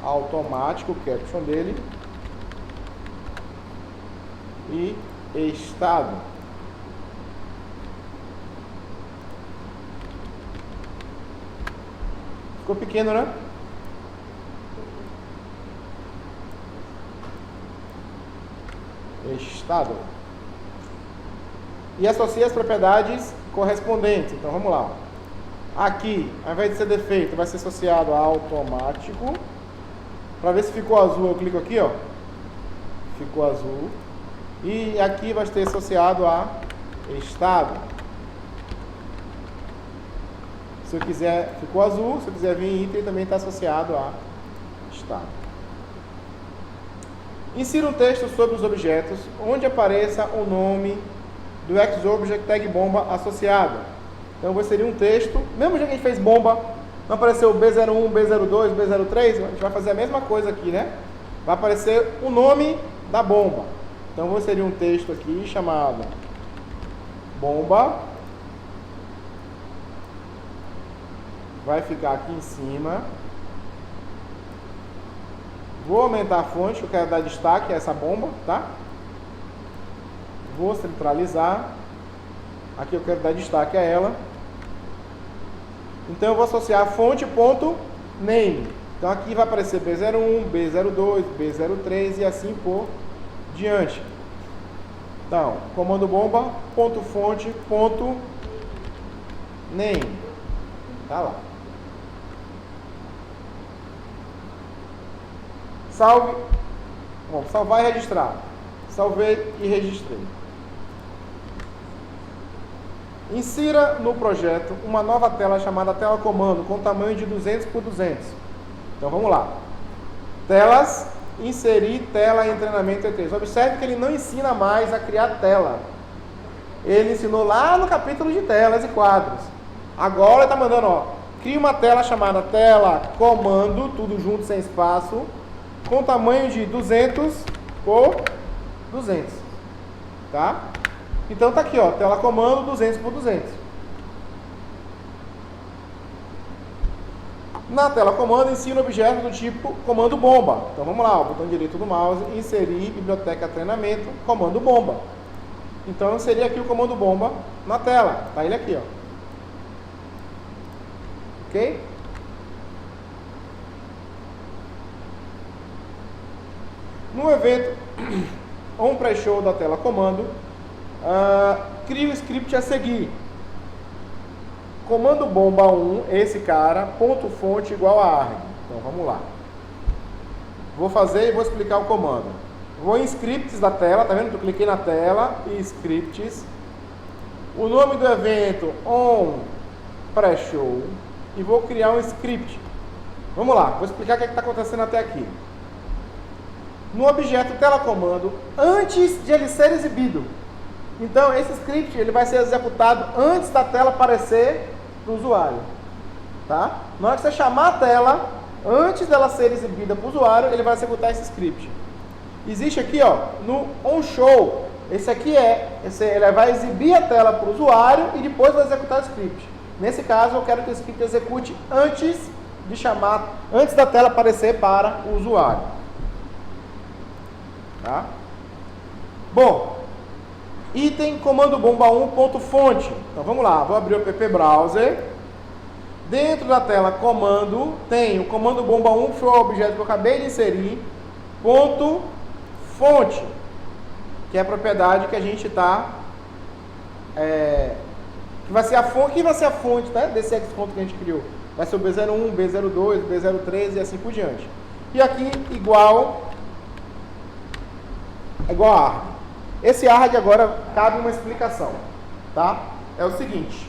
[SPEAKER 1] automático, o caption dele. E estado. Ficou pequeno, né? Estado. E associa as propriedades correspondentes. Então vamos lá. Aqui, ao invés de ser defeito, vai ser associado a automático. Para ver se ficou azul, eu clico aqui, ó. Ficou azul. E aqui vai ter associado a estado. Se eu quiser, ficou azul. Se eu quiser vir em item, também está associado a estado. Insira um texto sobre os objetos, onde apareça o nome do xObject tag bomba associado. Então, vai inserir um texto, mesmo jeito que a gente fez bomba, não apareceu B01, B02, B03, a gente vai fazer a mesma coisa aqui, né? Vai aparecer o nome da bomba. Então, vou inserir um texto aqui chamado bomba. Vai ficar aqui em cima. Vou aumentar a fonte, eu quero dar destaque a essa bomba, tá? Vou centralizar. Aqui eu quero dar destaque a ela. Então eu vou associar a fonte.name. Então aqui vai aparecer B01, B02, B03 e assim por diante. Então, comando bomba, ponto fonte, ponto name. Tá lá. Salve. Bom, salvar e registrar. Salvei e registrei. Insira no projeto uma nova tela chamada tela comando com tamanho de 200 por 200. Então vamos lá. Telas, inserir tela em treinamento E3. Observe que ele não ensina mais a criar tela. Ele ensinou lá no capítulo de telas e quadros. Agora ele está mandando, ó, cria uma tela chamada tela comando, tudo junto sem espaço, com tamanho de 200 por 200. Tá? Então tá aqui, ó, tela comando 200 por 200. Na tela comando, ensina objeto do tipo comando bomba. Então vamos lá, ó, botão direito do mouse, inserir biblioteca treinamento, comando bomba. Então eu inseri aqui o comando bomba na tela. Tá ele aqui, ó. Ok? No evento ou um pré-show da tela comando, cria o script a seguir. Comando bomba 1, esse cara, ponto fonte igual a arg. Então vamos lá. Vou fazer e vou explicar o comando. Vou em scripts da tela, tá vendo? Eu cliquei na tela e scripts. O nome do evento on pré-show e vou criar um script. Vamos lá, vou explicar o que está acontecendo até aqui. No objeto tela comando, antes de ele ser exibido. Então esse script ele vai ser executado antes da tela aparecer para o usuário. Tá? Na hora que você chamar a tela, antes dela ser exibida para o usuário, ele vai executar esse script. Existe aqui, ó, no onShow, esse aqui ele vai exibir a tela para o usuário e depois vai executar o script. Nesse caso, eu quero que o script execute antes da tela aparecer para o usuário. Tá? Bom, item comando bomba 1 ponto fonte. Então vamos lá, vou abrir o app browser. Dentro da tela comando tem o comando bomba 1, que foi o objeto que eu acabei de inserir, ponto fonte, que é a propriedade que a gente está que vai ser a fonte, né, desse Xcont que a gente criou. Vai ser o B01, B02, B03 e assim por diante. E aqui igual a arg. Esse arg agora cabe uma explicação, tá? É o seguinte: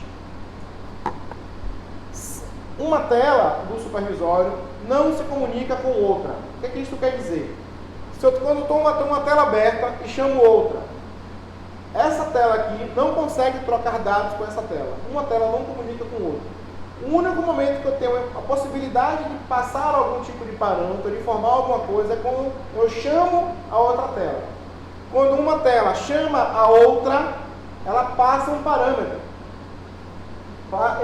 [SPEAKER 1] uma tela do supervisório não se comunica com outra. O que isso quer dizer? Quando eu estou uma tela aberta e chamo outra, essa tela aqui não consegue trocar dados com essa tela. Uma tela não comunica com outra. O único momento que eu tenho a possibilidade de passar algum tipo de parâmetro, de informar alguma coisa, é quando eu chamo a outra tela. Quando uma tela chama a outra, ela passa um parâmetro.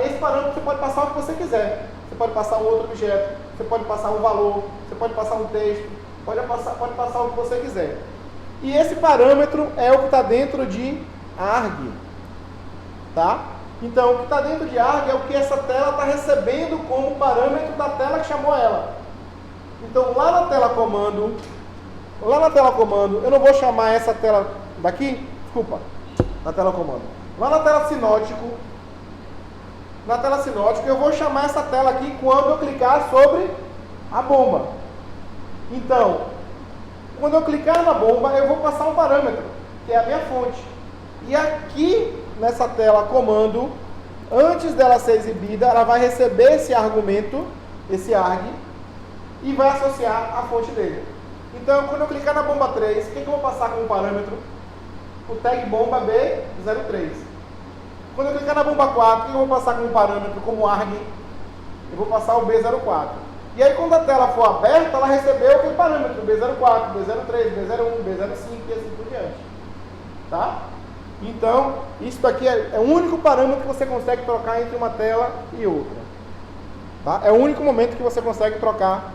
[SPEAKER 1] Esse parâmetro você pode passar o que você quiser. Você pode passar um outro objeto, você pode passar um valor, você pode passar um texto, pode passar o que você quiser. E esse parâmetro é o que está dentro de arg. Tá? Então, o que está dentro de arg é o que essa tela está recebendo como parâmetro da tela que chamou ela. Então, lá na tela comando, eu não vou chamar essa tela daqui, desculpa, na tela comando. Lá na tela sinótico, eu vou chamar essa tela aqui quando eu clicar sobre a bomba. Então, quando eu clicar na bomba, eu vou passar um parâmetro, que é a minha fonte. E aqui, nessa tela comando, antes dela ser exibida, ela vai receber esse argumento, esse arg, e vai associar a fonte dele. Então, quando eu clicar na bomba 3, o que eu vou passar como parâmetro? O tag bomba B03. Quando eu clicar na bomba 4, o que eu vou passar como parâmetro, como arg? Eu vou passar o B04. E aí, quando a tela for aberta, ela recebeu aquele parâmetro, B04, B03, B01, B05 e assim por diante. Tá? Então, isso daqui é o único parâmetro que você consegue trocar entre uma tela e outra. Tá? É o único momento que você consegue trocar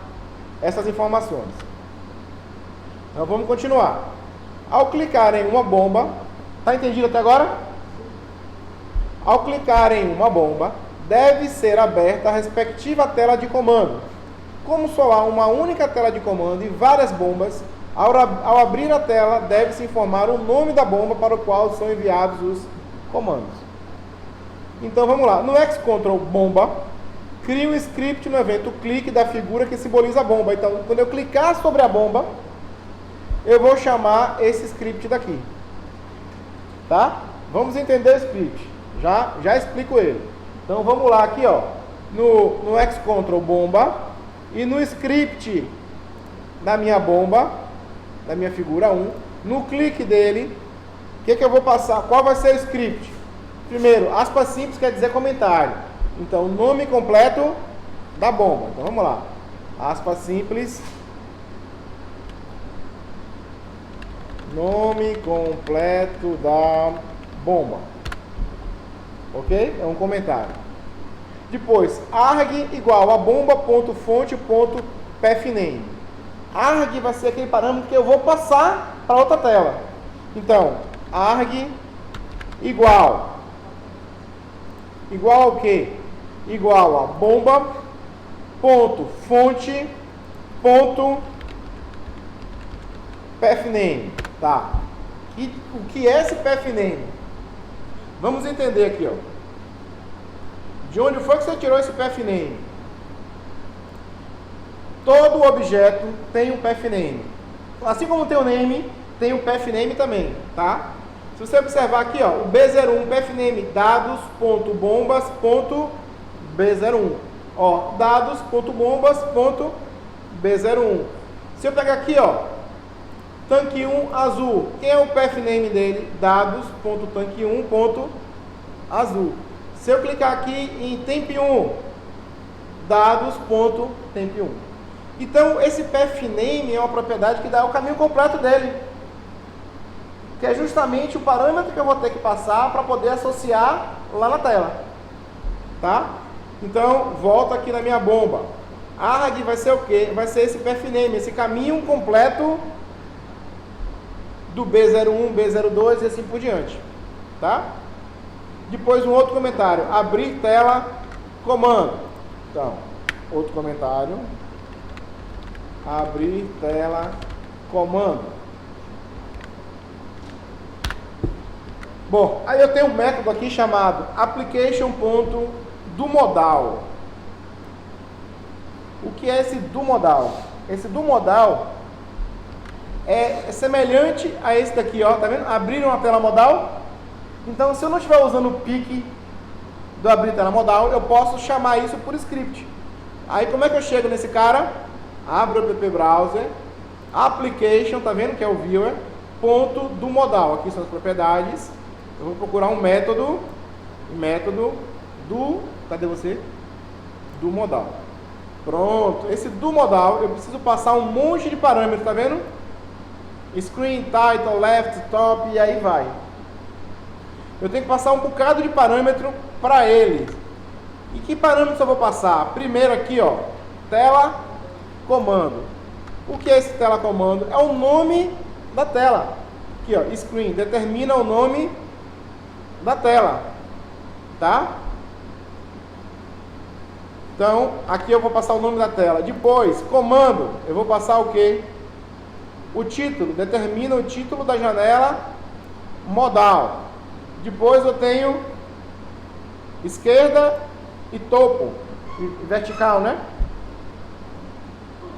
[SPEAKER 1] essas informações. Então, vamos continuar. Ao clicar em uma bomba, tá entendido até agora? Ao clicar em uma bomba, deve ser aberta a respectiva tela de comando. Como só há uma única tela de comando e várias bombas, ao abrir a tela, deve-se informar o nome da bomba para o qual são enviados os comandos. Então vamos lá. No Xcontrol bomba, cria um script no evento clique da figura que simboliza a bomba. Então, quando eu clicar sobre a bomba, eu vou chamar esse script daqui. Tá? Vamos entender o script. Já explico ele. Então, vamos lá aqui, ó. No xcontrol bomba e no script da minha bomba, da minha figura 1, no clique dele, o que eu vou passar? Qual vai ser o script? Primeiro, aspas simples quer dizer comentário. Então, nome completo da bomba. Então, vamos lá. Aspas simples. Nome completo da bomba. Ok? É um comentário. Depois, arg igual a bomba.fonte.pathname. Arg vai ser aquele parâmetro que eu vou passar para outra tela. Então, arg igual ao quê? Igual a bomba.fonte.pathname. Tá. E o que é esse pathname? Vamos entender aqui, ó. De onde foi que você tirou esse pathname? Todo objeto tem um pathname. Assim como tem o name, tem o pathname também, tá? Se você observar aqui, ó, o B01 pathname dados.bombas.b01. Ó, dados.bombas.b01. Se eu pegar aqui, ó, tanque 1 azul, quem é o pathname dele? Dados.tanque1.azul. Se eu clicar aqui em temp1, dados.temp1. Então, esse pathname é uma propriedade que dá o caminho completo dele, que é justamente o parâmetro que eu vou ter que passar para poder associar lá na tela. Tá? Então, volto aqui na minha bomba. Arg vai ser o quê? Vai ser esse pathname, esse caminho completo do B01, B02 e assim por diante. Tá? Depois um outro comentário, abrir tela, comando. Então, outro comentário, abrir tela, comando. Bom, aí eu tenho um método aqui chamado application.doModal. O que é esse doModal? Esse doModal é semelhante a esse daqui, ó, tá vendo? Abrir uma tela modal. Então, se eu não estiver usando o pique do abrir tela modal, eu posso chamar isso por script. Aí, como é que eu chego nesse cara? Abro o app browser, application, tá vendo que é o viewer, ponto do modal. Aqui são as propriedades. Eu vou procurar um método do, cadê você? Do modal. Pronto, esse do modal, eu preciso passar um monte de parâmetros, tá vendo? Screen, title, left, top, e aí vai. Eu tenho que passar um bocado de parâmetro para ele. E que parâmetros eu vou passar? Primeiro aqui, ó, tela, comando. O que é esse tela comando? É o nome da tela. Aqui, ó, screen, determina o nome da tela, tá? Então, aqui eu vou passar o nome da tela. Depois, comando, eu vou passar o quê? O título, determina o título da janela modal. Depois eu tenho esquerda e topo, e vertical, né?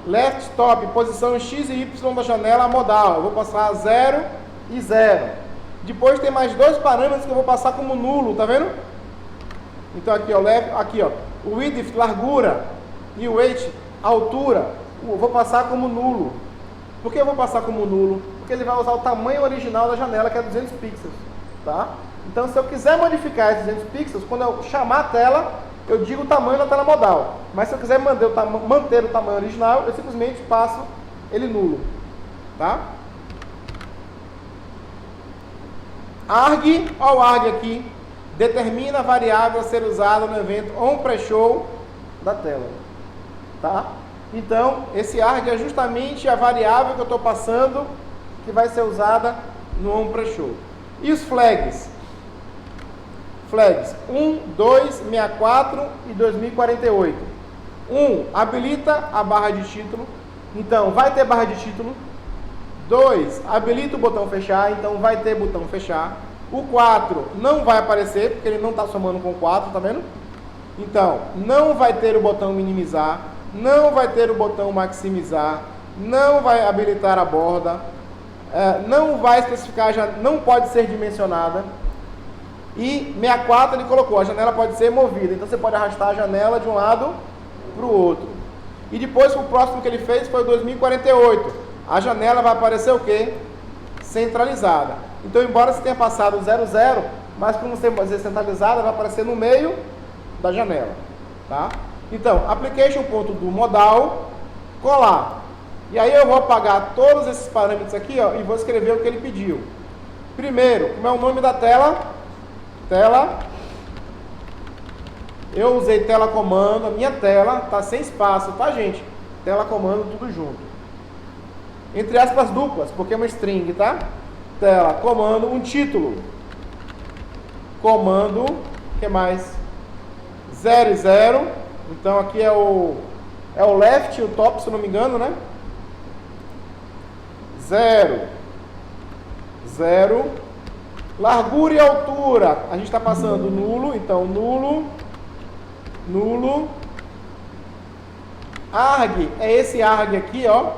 [SPEAKER 1] Left, top, posição X e Y da janela modal. Eu vou passar 0 e 0. Depois tem mais dois parâmetros que eu vou passar como nulo, tá vendo? Então aqui, ó, left, aqui, ó, o width, largura, e o height, altura, eu vou passar como nulo. Por que eu vou passar como nulo? Porque ele vai usar o tamanho original da janela, que é 200 pixels, tá? Então, se eu quiser modificar esses 200 pixels, quando eu chamar a tela, eu digo o tamanho da tela modal. Mas se eu quiser manter o tamanho original, eu simplesmente passo ele nulo, tá? Arg, olha o arg aqui, determina a variável a ser usada no evento onPreShow da tela, tá? Então, esse arg é justamente a variável que eu estou passando, que vai ser usada no onPreShow. E os flags? Flags 1, 2, 64 e 2048. 1, habilita a barra de título, então vai ter barra de título. 2, habilita o botão fechar, então vai ter botão fechar. O 4 não vai aparecer, porque ele não está somando com 4, tá vendo? Então, não vai ter o botão minimizar, não vai ter o botão maximizar, não vai habilitar a borda, não vai especificar, não pode ser dimensionada. E 64 ele colocou, a janela pode ser movida, então você pode arrastar a janela de um lado para o outro. E depois o próximo que ele fez foi o 2048. A janela vai aparecer o quê? Centralizada. Então, embora você tenha passado o 00, mas como você fazer centralizada, vai aparecer no meio da janela, tá? Então, application.doModal, colar. E aí eu vou apagar todos esses parâmetros aqui, ó, e vou escrever o que ele pediu. Primeiro, como é o nome da tela? Tela. Eu usei tela comando, a minha tela tá sem espaço, tá, gente? Tela comando, tudo junto. Entre aspas duplas, porque é uma string, tá? Tela comando, um título. Comando, o que mais? 0 e 0. Então aqui é o left e o top, se eu não me engano, né? 0, 0. Largura e altura, a gente está passando nulo, então nulo, nulo. Arg, é esse arg aqui, ó.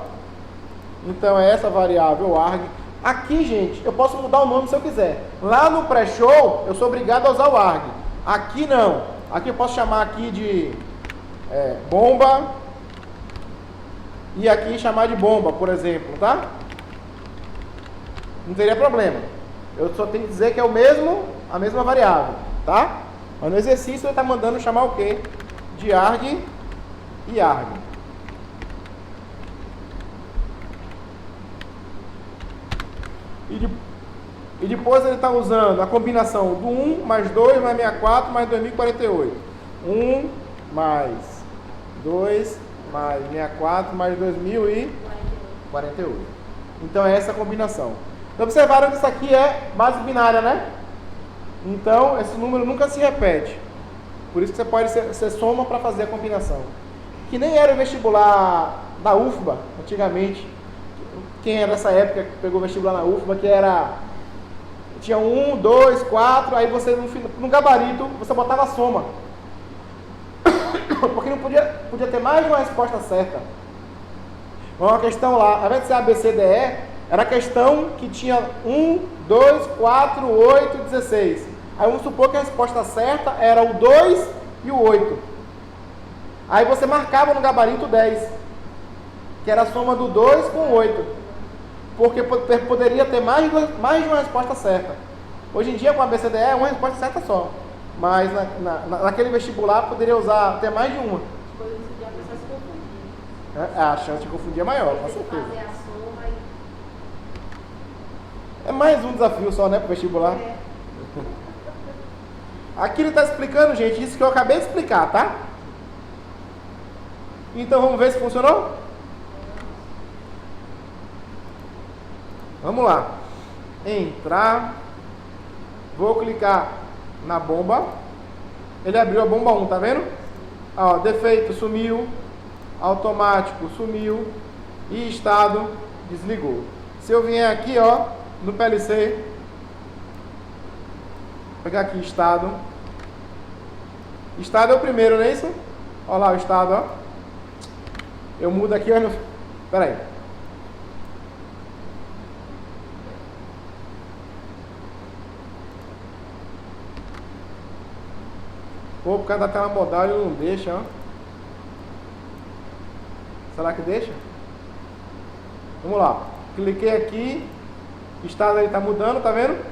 [SPEAKER 1] Então é essa variável arg. Aqui, gente, eu posso mudar o nome se eu quiser. Lá no pré-show, eu sou obrigado a usar o arg. Aqui não. Aqui eu posso chamar aqui de bomba. E aqui chamar de bomba, por exemplo, tá? Não teria problema. Eu só tenho que dizer que é a mesma variável, tá? Mas no exercício ele está mandando chamar o quê? De arg e arg. E depois ele está usando a combinação do 1 mais 2 mais 64 mais 2048. 1 mais 2 mais 64 mais 2048. Então é essa a combinação. Então observaram que isso aqui é base binária, né? Então esse número nunca se repete. Por isso que você pode ser soma para fazer a combinação. Que nem era o vestibular da UFBA, antigamente. Quem era dessa época que pegou o vestibular na UFBA, que era... Tinha 1, 2, 4, aí você no gabarito você botava a soma. Porque não podia ter mais de uma resposta certa. Uma questão lá, ao invés de ser ABCDE, era a questão que tinha 1, 2, 4, 8, 16. Aí vamos supor que a resposta certa era o 2 e o 8. Aí você marcava no gabarito 10, que era a soma do 2 com o 8. Porque poderia ter mais de uma resposta certa. Hoje em dia, com a ABCDE, é uma resposta certa só. Mas naquele vestibular poderia ter mais de uma. A chance de confundir é maior, com certeza. É mais um desafio só, né, para o vestibular. Aqui ele está explicando, gente, isso que eu acabei de explicar, tá? Então vamos ver se funcionou? Vamos lá. Entrar. Vou clicar na bomba. Ele abriu a bomba 1, tá vendo? Ó, defeito sumiu. Automático sumiu. E estado desligou. Se eu vier aqui, ó, no PLC, vou pegar aqui estado. Estado é o primeiro, não é isso? Olha lá o estado, ó. Eu mudo aqui, ó. Espera aí. Pô, por causa da tela modal ele não deixa, ó. Será que deixa? Vamos lá. Cliquei aqui. Estado ele está mudando, tá vendo?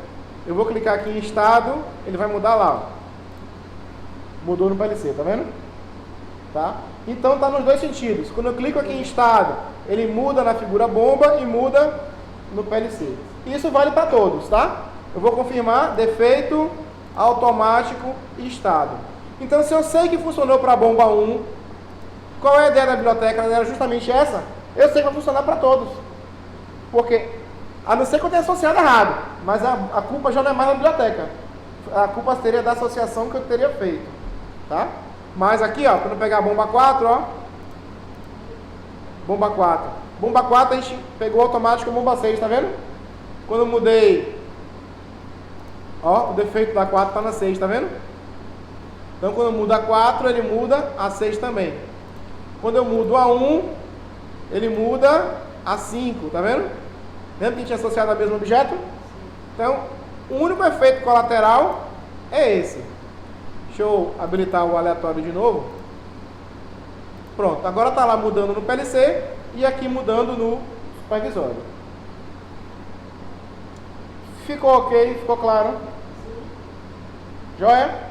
[SPEAKER 1] Eu vou clicar aqui em estado, ele vai mudar lá, ó. Mudou no PLC, tá vendo? Tá? Então tá nos dois sentidos. Quando eu clico aqui em estado, ele muda na figura bomba e muda no PLC. Isso vale para todos, tá? Eu vou confirmar defeito, automático e estado. Então se eu sei que funcionou para a bomba 1, qual é a ideia da biblioteca? Ela era justamente essa. Eu sei que vai funcionar para todos. Porque, a não ser que eu tenha associado errado, mas a culpa já não é mais da biblioteca. A culpa seria da associação que eu teria feito. Tá? Mas aqui, ó, quando eu pegar a bomba 4, ó. Bomba 4. Bomba 4 a gente pegou automático a bomba 6, tá vendo? Quando eu mudei, ó, o defeito da 4 tá na 6, tá vendo? Então, quando eu mudo a 4, ele muda a 6 também. Quando eu mudo a 1, ele muda a 5, tá vendo? Lembra que a gente tinha associado ao mesmo objeto? Então, o único efeito colateral é esse. Deixa eu habilitar o aleatório de novo. Pronto, agora está lá mudando no PLC e aqui mudando no supervisório. Ficou ok? Ficou claro? Joia?